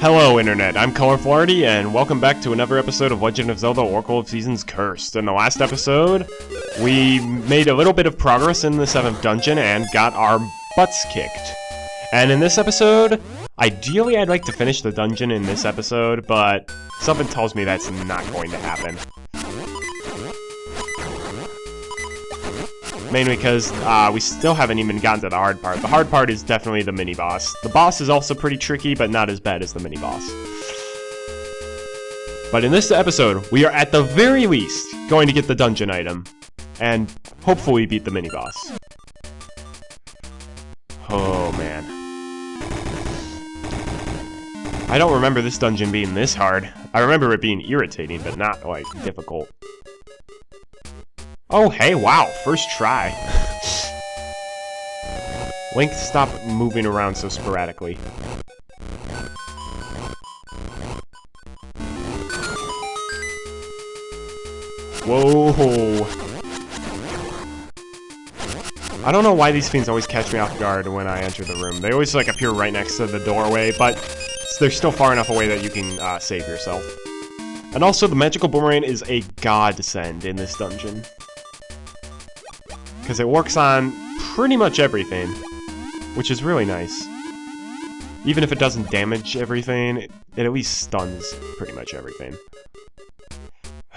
Hello Internet, I'm Colorful Arty, and welcome back to another episode of Legend of Zelda Oracle of Seasons Cursed. In the last episode, we made a little bit of progress in the 7th dungeon and got our butts kicked. And in this episode, ideally I'd like to finish the dungeon in this episode, but something tells me that's not going to happen. Mainly because we still haven't even gotten to the hard part. The hard part is definitely the mini-boss. The boss is also pretty tricky, but not as bad as the mini-boss. But in this episode, we are at the very least going to get the dungeon item. And hopefully beat the mini-boss. Oh, man. I don't remember this dungeon being this hard. I remember it being irritating, but not, like, difficult. Oh, hey, wow, first try. Link, stop moving around so sporadically. Whoa. I don't know why these fiends always catch me off guard when I enter the room. They always, like, appear right next to the doorway, but they're still far enough away that you can save yourself. And also, the magical boomerang is a godsend in this dungeon. Because it works on pretty much everything, which is really nice. Even if it doesn't damage everything, it at least stuns pretty much everything.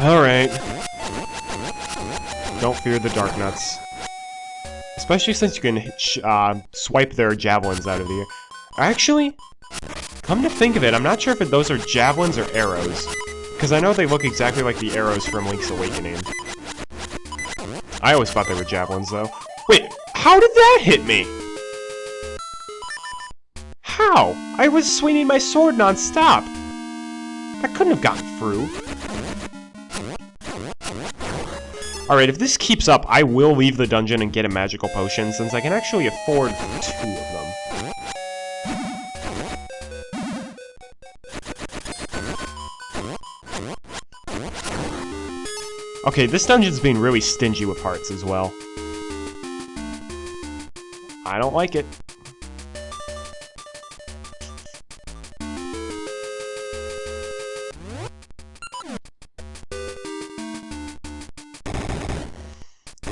Alright. Don't fear the dark nuts. Especially since you can swipe their javelins out of the air. Actually, come to think of it, I'm not sure if those are javelins or arrows. Because I know they look exactly like the arrows from Link's Awakening. I always thought they were javelins, though. Wait, how did that hit me? How? I was swinging my sword non-stop. That couldn't have gotten through. Alright, if this keeps up, I will leave the dungeon and get a magical potion, since I can actually afford 2 of them. Okay, this dungeon's being really stingy with hearts as well. I don't like it.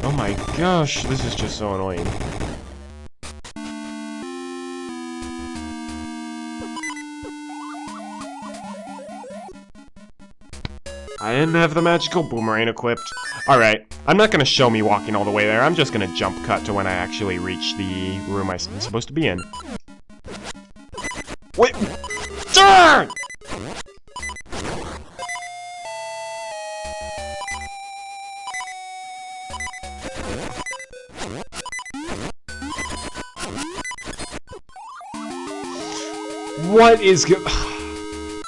Oh my gosh, this is just so annoying. I didn't have the magical boomerang equipped. Alright, I'm not gonna show me walking all the way there, I'm just gonna jump cut to when I actually reach the room I'm supposed to be in. Wait! Turn! What is go-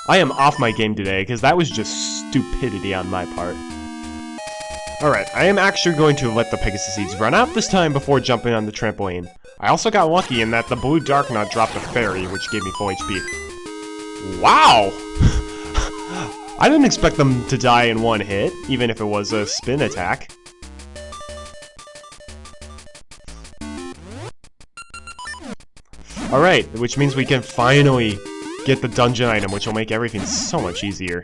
I am off my game today, because that was just stupidity on my part. Alright, I am actually going to let the Pegasus Seeds run out this time before jumping on the trampoline. I also got lucky in that the blue Dark Nut dropped a fairy, which gave me full HP. Wow! I didn't expect them to die in one hit, even if it was a spin attack. Alright, which means we can finally get the dungeon item, which will make everything so much easier.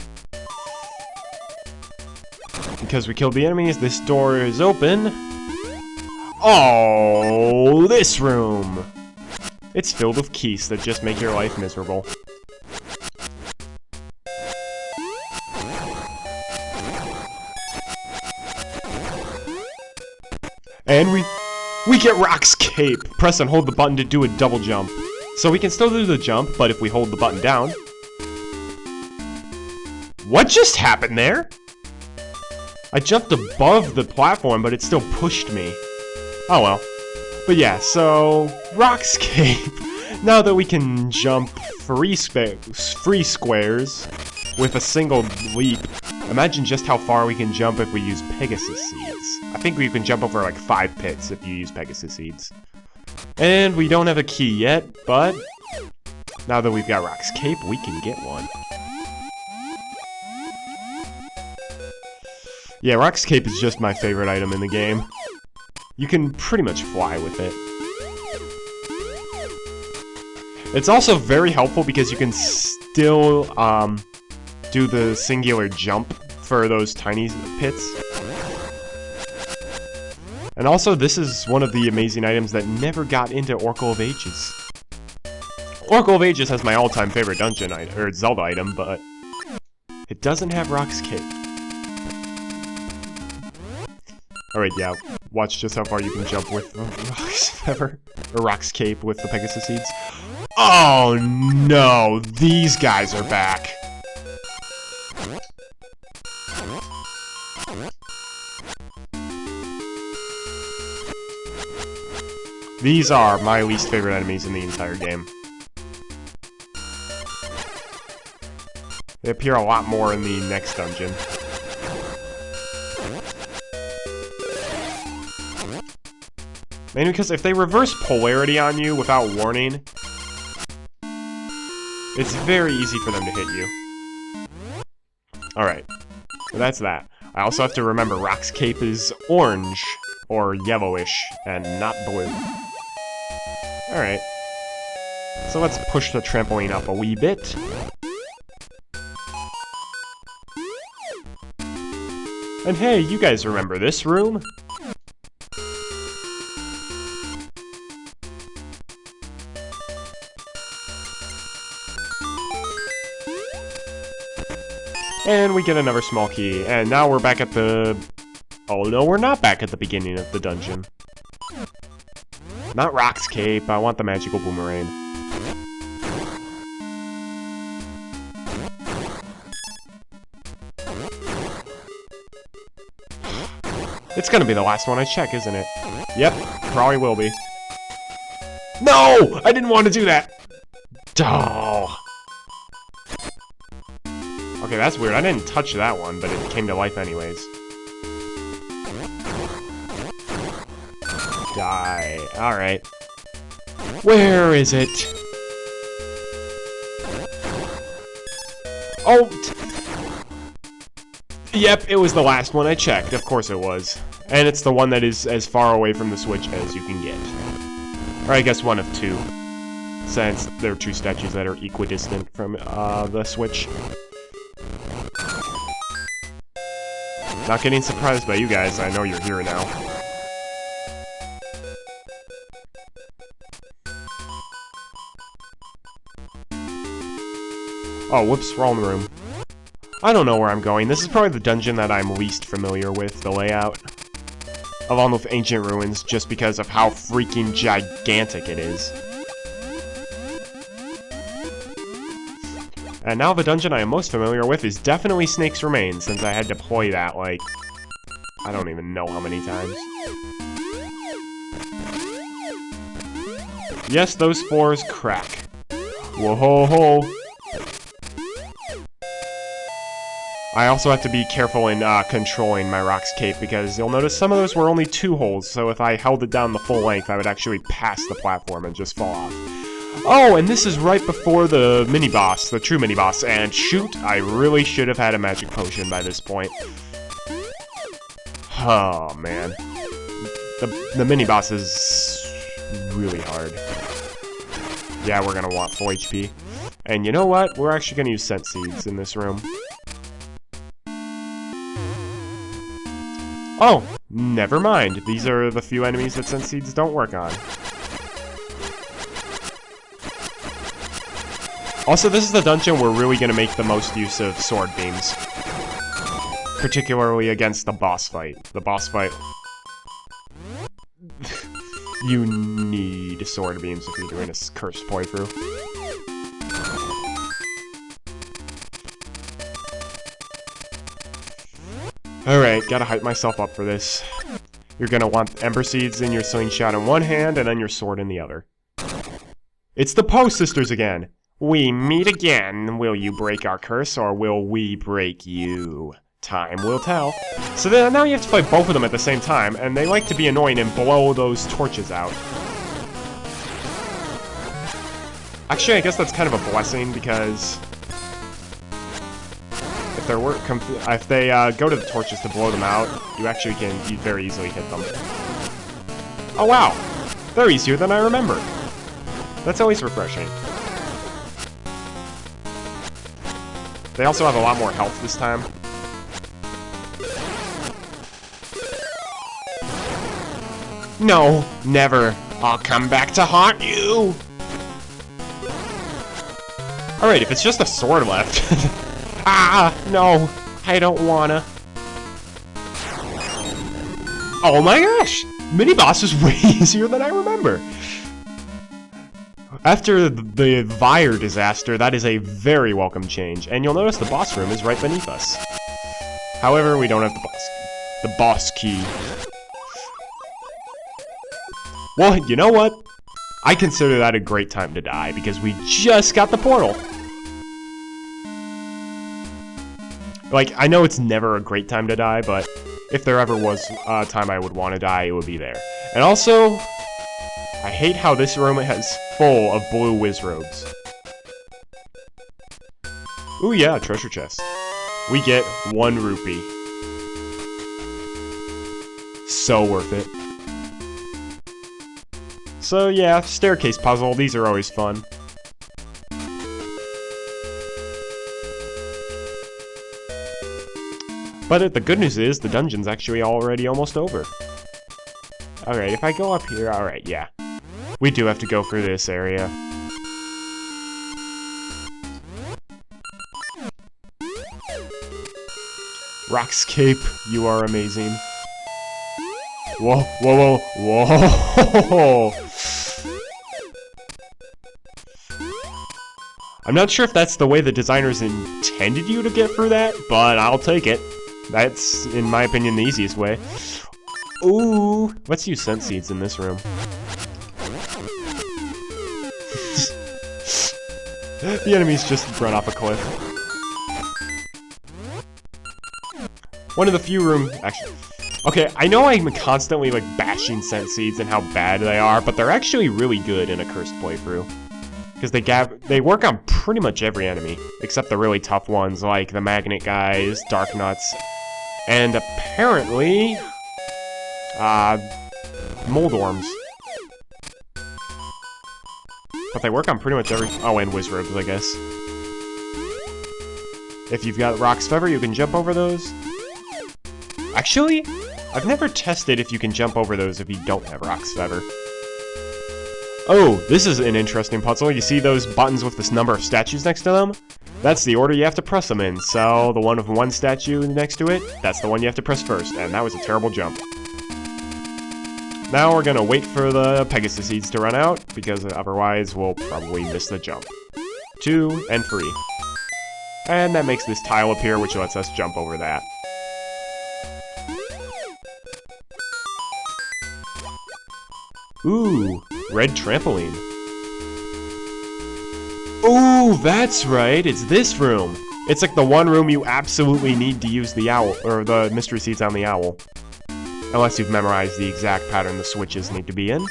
Because we killed the enemies, this door is open. Oh, this room! It's filled with keys that just make your life miserable. And we get Rock's Cape! Press and hold the button to do a double jump. So we can still do the jump, but if we hold the button down... What just happened there? I jumped above the platform, but it still pushed me. Oh well. But yeah, so... Rock's Cape. Now that we can jump free squares with a single leap, imagine just how far we can jump if we use Pegasus Seeds. I think we can jump over like 5 pits if you use Pegasus Seeds. And we don't have a key yet, but now that we've got Rock's Cape, we can get one. Yeah, Rock's Cape is just my favorite item in the game. You can pretty much fly with it. It's also very helpful because you can still do the singular jump for those tiny pits. And also, this is one of the amazing items that never got into Oracle of Ages. Oracle of Ages has my all-time favorite dungeon item, or Zelda item, but it doesn't have Rock's Cape. Alright, yeah, watch just how far you can jump with Rock's Feather, or Rock's Cape with the Pegasus Seeds. Oh no, these guys are back. These are my least favorite enemies in the entire game. They appear a lot more in the next dungeon. Mainly because if they reverse polarity on you without warning, it's very easy for them to hit you. Alright, so that's that. I also have to remember Rock's Cape is orange, or yellowish, and not blue. Alright. So let's push the trampoline up a wee bit. And hey, you guys remember this room? And we get another small key, and now we're back at the... Oh no, we're not back at the beginning of the dungeon. Not Rock's Cape, I want the magical boomerang. It's gonna be the last one I check, isn't it? Yep, probably will be. No! I didn't want to do that! Oh. Okay, that's weird. I didn't touch that one, but it came to life anyways. Die. Alright. Where is it? Oh! Yep, it was the last one I checked. Of course it was. And it's the one that is as far away from the switch as you can get. Or I guess one of two. Since there are two statues that are equidistant from the switch. Not getting surprised by you guys, I know you're here now. Oh, whoops, wrong room. I don't know where I'm going. This is probably the dungeon that I'm least familiar with, the layout. Along with Ancient Ruins, just because of how freaking gigantic it is. And now the dungeon I am most familiar with is definitely Snake's Remains, since I had to play that, like, I don't even know how many times. Yes, those floors crack. Whoa-ho-ho! I also have to be careful in controlling my Rock's Cape, because you'll notice some of those were only 2 holes, so if I held it down the full length, I would actually pass the platform and just fall off. Oh, and this is right before the mini-boss, the true mini-boss, and shoot, I really should have had a magic potion by this point. Oh, man. The mini-boss is really hard. Yeah, we're gonna want full HP. And you know what? We're actually gonna use scent seeds in this room. Oh, never mind. These are the few enemies that scent seeds don't work on. Also, this is the dungeon we're really going to make the most use of sword beams. Particularly against the boss fight. The boss fight... You need sword beams if you're doing a cursed playthrough. Alright, gotta hype myself up for this. You're gonna want Ember Seeds in your slingshot in one hand, and then your sword in the other. It's the Poe sisters again! We meet again. Will you break our curse, or will we break you? Time will tell. So then, now you have to fight both of them at the same time, and they like to be annoying and blow those torches out. Actually, I guess that's kind of a blessing, because... if they go to the torches to blow them out, you actually can very easily hit them. Oh wow! They're easier than I remembered. That's always refreshing. They also have a lot more health this time. No, never. I'll come back to haunt you. Alright, if it's just a sword left. Ah, no. I don't wanna. Oh my gosh! Mini-boss is way easier than I remember. After the Vire disaster, that is a very welcome change. And you'll notice the boss room is right beneath us. However, we don't have the boss key. Well, you know what? I consider that a great time to die, because we just got the portal. Like, I know it's never a great time to die, but if there ever was a time I would want to die, it would be there. And also, I hate how this room is full of blue whiz robes. Ooh yeah, treasure chest. We get 1 rupee. So worth it. So yeah, staircase puzzle, these are always fun. But the good news is, the dungeon's actually already almost over. Alright, if I go up here, alright, yeah. We do have to go through this area. Rockscape, you are amazing. Whoa, whoa, whoa, whoa! I'm not sure if that's the way the designers intended you to get through that, but I'll take it. That's, in my opinion, the easiest way. Ooh, let's use scent seeds in this room. The enemies just run off a cliff. One of the few rooms, actually. Okay, I know I'm constantly like bashing scent seeds and how bad they are, but they're actually really good in a cursed playthrough. Because they work on pretty much every enemy, except the really tough ones like the magnet guys, dark nuts, and apparently, moldorms. But they work on pretty much every. Oh, and wizrobes, I guess. If you've got Rock's Feather, you can jump over those. Actually, I've never tested if you can jump over those if you don't have Rock's Feather. Oh, this is an interesting puzzle. You see those buttons with this number of statues next to them? That's the order you have to press them in. So, the one with 1 statue next to it, that's the one you have to press first. And that was a terrible jump. Now we're gonna wait for the Pegasus seeds to run out, because otherwise we'll probably miss the jump. 2 and 3. And that makes this tile appear, which lets us jump over that. Ooh, red trampoline. Ooh, that's right, it's this room. It's like the one room you absolutely need to use the owl, or the mystery seeds on the owl. Unless you've memorized the exact pattern the switches need to be in.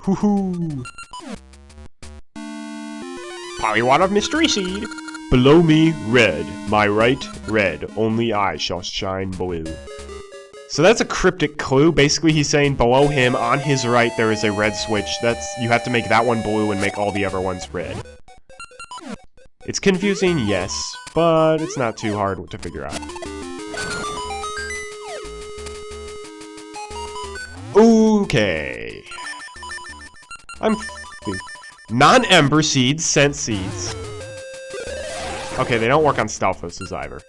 Hoo-hoo! Polywater mystery seed! Below me, red. My right, red. Only I shall shine blue. So that's a cryptic clue. Basically, he's saying below him, on his right, there is a red switch. You have to make that one blue and make all the other ones red. It's confusing, yes, but it's not too hard to figure out. Okay. Non-ember seeds, scent seeds. Okay, they don't work on Stalfos's either.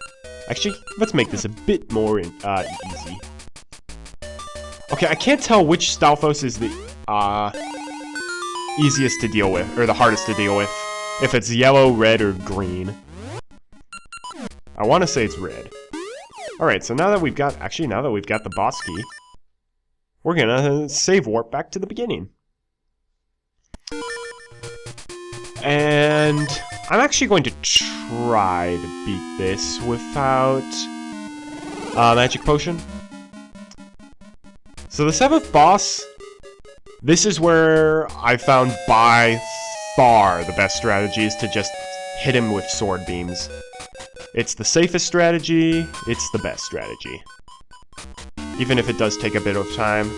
Actually, let's make this a bit more easy. Okay, I can't tell which Stalfos is the easiest to deal with, or the hardest to deal with. If it's yellow, red, or green. I want to say it's red. Alright, so now that we've got the boss key, we're gonna save warp back to the beginning. And I'm actually going to try to beat this without magic potion. So the 7th boss, this is where I found by far the best strategy is to just hit him with sword beams. It's the safest strategy, it's the best strategy. Even if it does take a bit of time.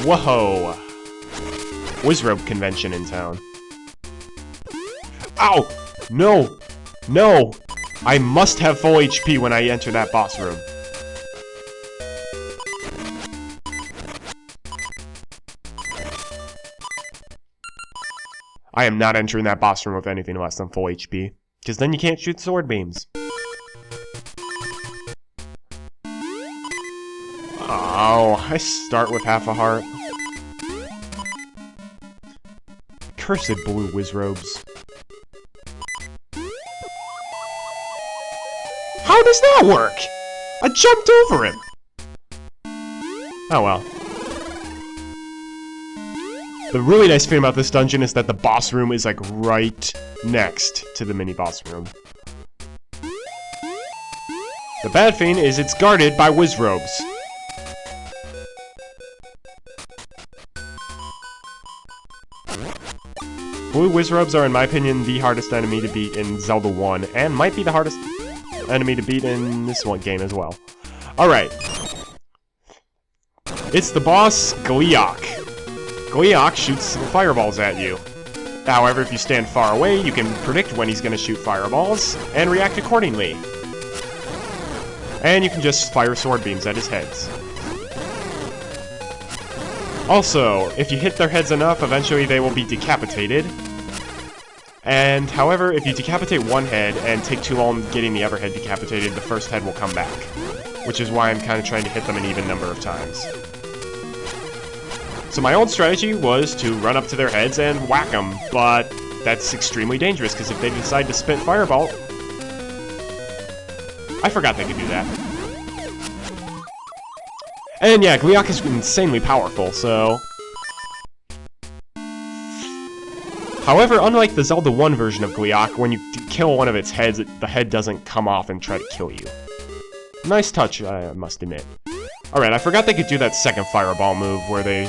Whoa! Wizrobe convention in town. Ow! No! No! I must have full HP when I enter that boss room. I am not entering that boss room with anything less than full HP, because then you can't shoot sword beams. Oh, I start with half a heart. Cursed blue Wizrobes. How does that work? I jumped over him! Oh well. The really nice thing about this dungeon is that the boss room is like right next to the mini boss room. The bad thing is it's guarded by Wizrobes. Blue Wizrobes are, in my opinion, the hardest enemy to beat in Zelda 1, and might be the hardest enemy to beat in this one game as well. Alright. It's the boss, Gleeok. Gleeok shoots fireballs at you. However, if you stand far away, you can predict when he's going to shoot fireballs, and react accordingly. And you can just fire sword beams at his heads. Also, if you hit their heads enough, eventually they will be decapitated. And, however, if you decapitate one head and take too long getting the other head decapitated, the first head will come back. Which is why I'm kind of trying to hit them an even number of times. So my old strategy was to run up to their heads and whack them, but that's extremely dangerous, because if they decide to spit fireball... I forgot they could do that. And yeah, Gleeok is insanely powerful, so... However, unlike the Zelda 1 version of Gleeok, when you kill one of its heads, the head doesn't come off and try to kill you. Nice touch, I must admit. Alright, I forgot they could do that second fireball move where they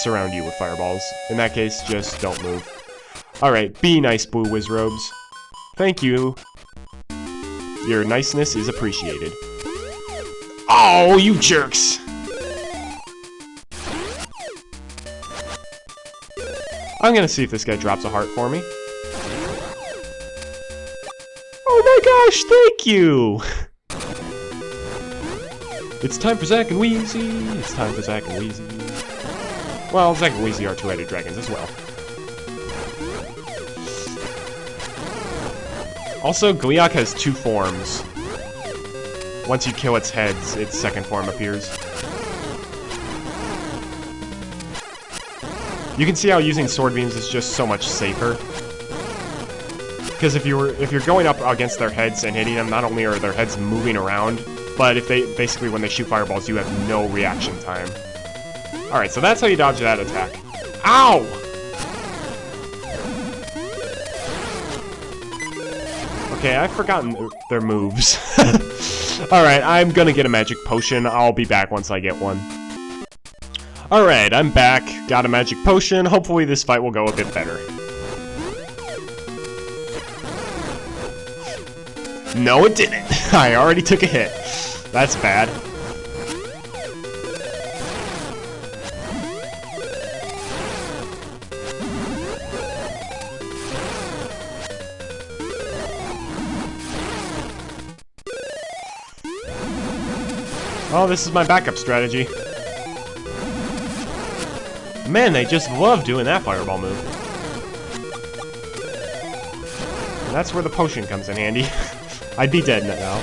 surround you with fireballs. In that case, just don't move. Alright, be nice, Blue Wizrobes. Thank you. Your niceness is appreciated. Oh, you jerks! I'm gonna see if this guy drops a heart for me. Oh my gosh, thank you! It's time for Zack and Wheezie! It's time for Zack and Wheezie. Well, Zack and Wheezie are two-headed dragons as well. Also, Gleeok has two forms. Once you kill its heads, its second form appears. You can see how using sword beams is just so much safer. Because if you're going up against their heads and hitting them, not only are their heads moving around, but if they basically when they shoot fireballs, you have no reaction time. Alright, so that's how you dodge that attack. Ow! Okay, I've forgotten their moves. Alright, I'm gonna get a magic potion. I'll be back once I get one. Alright, I'm back. Got a magic potion. Hopefully this fight will go a bit better. No, it didn't. I already took a hit. That's bad. Oh, this is my backup strategy. Man, they just love doing that fireball move. And that's where the potion comes in handy. I'd be dead now.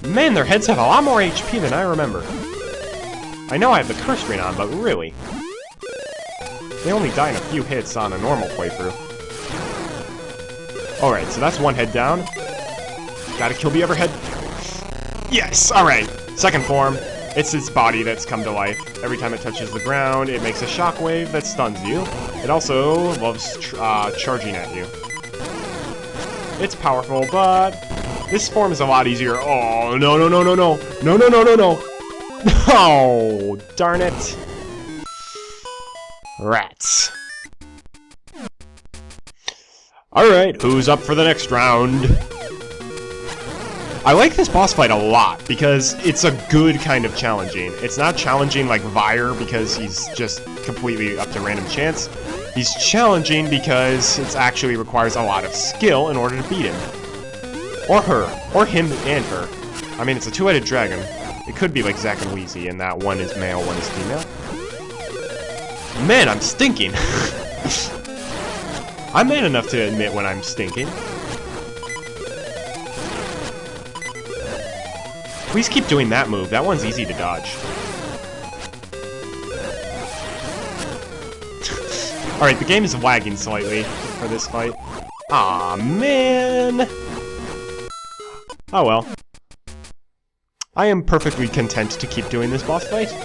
Man, their heads have a lot more HP than I remember. I know I have the curse ring on, but really. They only die in a few hits on a normal playthrough. Alright, so that's one head down. Gotta kill the other head. Yes! Alright, second form. It's its body that's come to life. Every time it touches the ground, it makes a shockwave that stuns you. It also loves charging at you. It's powerful, but this form is a lot easier. Oh, no, no, no, no, no. No, no, no, no, no. Oh, darn it. Rats. Alright, who's up for the next round? I like this boss fight a lot, because it's a good kind of challenging. It's not challenging like Vire, because he's just completely up to random chance. He's challenging because it actually requires a lot of skill in order to beat him. Or her. Or him and her. I mean, it's a two-headed dragon. It could be like Zack and Wheezie, in that one is male, one is female. Man, I'm stinking! I'm man enough to admit when I'm stinking. Please keep doing that move. That one's easy to dodge. Alright, the game is lagging slightly for this fight. Aw, man! Oh well. I am perfectly content to keep doing this boss fight.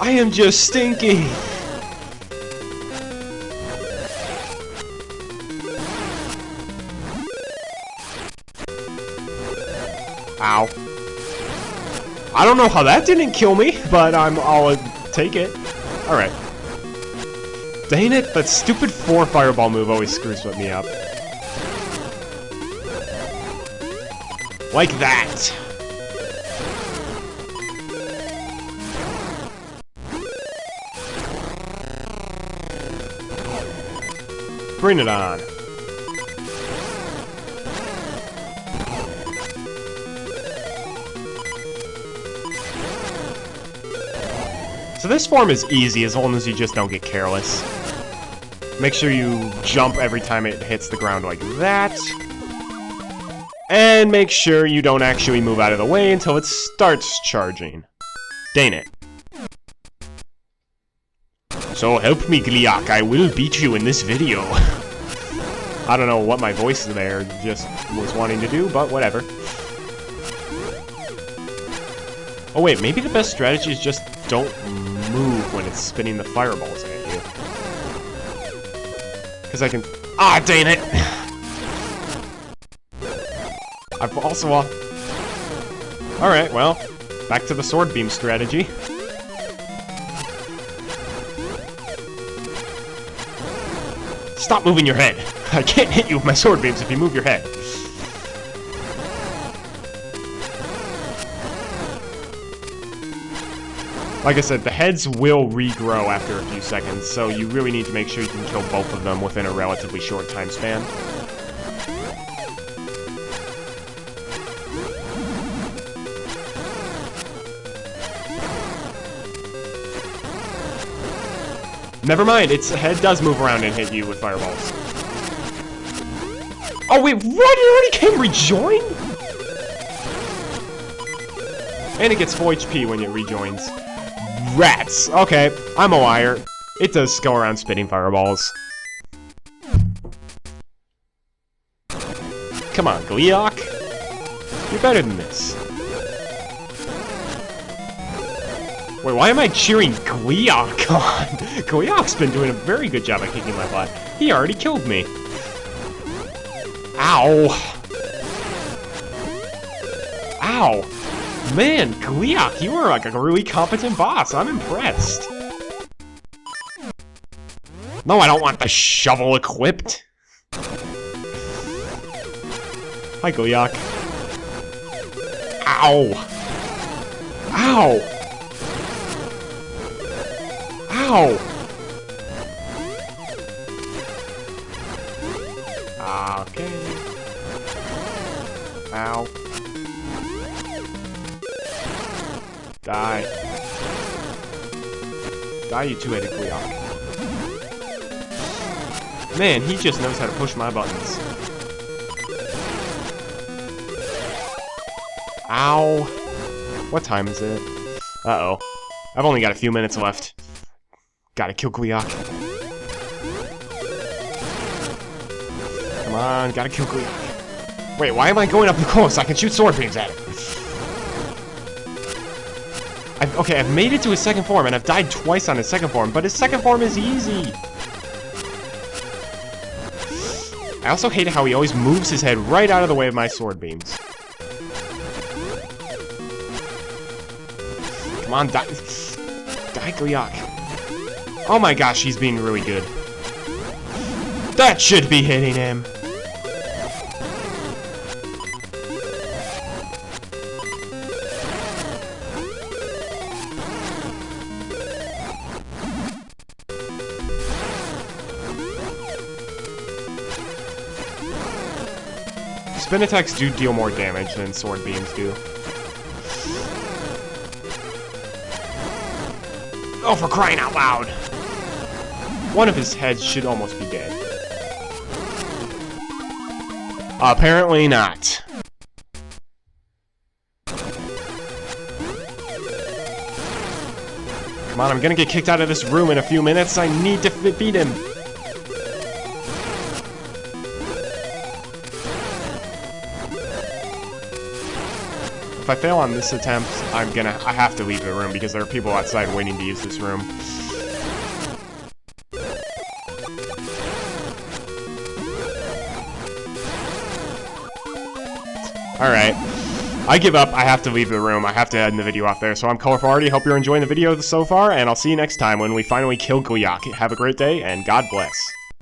I am just stinking! Ow. I don't know how that didn't kill me, but I'll take it. Alright. Dang it, that stupid 4 fireball move always screws with me up. Like that. Bring it on. So this form is easy as long as you just don't get careless. Make sure you jump every time it hits the ground like that. And make sure you don't actually move out of the way until it starts charging. Dang it. So help me, Gliok, I will beat you in this video. I don't know what my voice there just was wanting to do, but whatever. Oh wait, maybe the best strategy is just don't move when it's spinning the fireballs at you. Because I can... Ah, dang it! I've also... Alright, well, back to the sword beam strategy. Stop moving your head! I can't hit you with my sword beams if you move your head. Like I said, the heads will regrow after a few seconds, so you really need to make sure you can kill both of them within a relatively short time span. Never mind, its head does move around and hit you with fireballs. Oh wait, what? It already came rejoined? And it gets full HP when it rejoins. Rats! Okay, I'm a liar. It does go around spitting fireballs. Come on, Gliok. You're better than this. Wait, why am I cheering Gliok on? Gliok's been doing a very good job at kicking my butt. He already killed me. Ow. Ow. Man, Gliok, you are like a really competent boss. I'm impressed. No, I don't want the shovel equipped. Hi, Gliok. Ow. Ow. Ow! Okay. Ow. Die. Die, you two-headed Gliok. Man, he just knows how to push my buttons. Ow. What time is it? Uh-oh. I've only got a few minutes left. Gotta kill Gliok. Come on, gotta kill Gliok. Wait, why am I going up close? I can shoot sword beams at it. Okay, I've made it to his second form, and I've died twice on his second form, but his second form is easy. I also hate how he always moves his head right out of the way of my sword beams. Come Come on, die. Die, Gleok. Oh my gosh, he's being really good. That should be hitting him. Spin attacks do deal more damage than sword beams do. Oh, for crying out loud! One of his heads should almost be dead. Apparently not. Come on, I'm gonna get kicked out of this room in a few minutes. I need to beat him. If I fail on this attempt, I have to leave the room because there are people outside waiting to use this room. Alright. I give up. I have to leave the room. I have to end the video off there. So I'm Colorful Arty. Hope you're enjoying the video so far, and I'll see you next time when we finally kill Gleok. Have a great day, and God bless.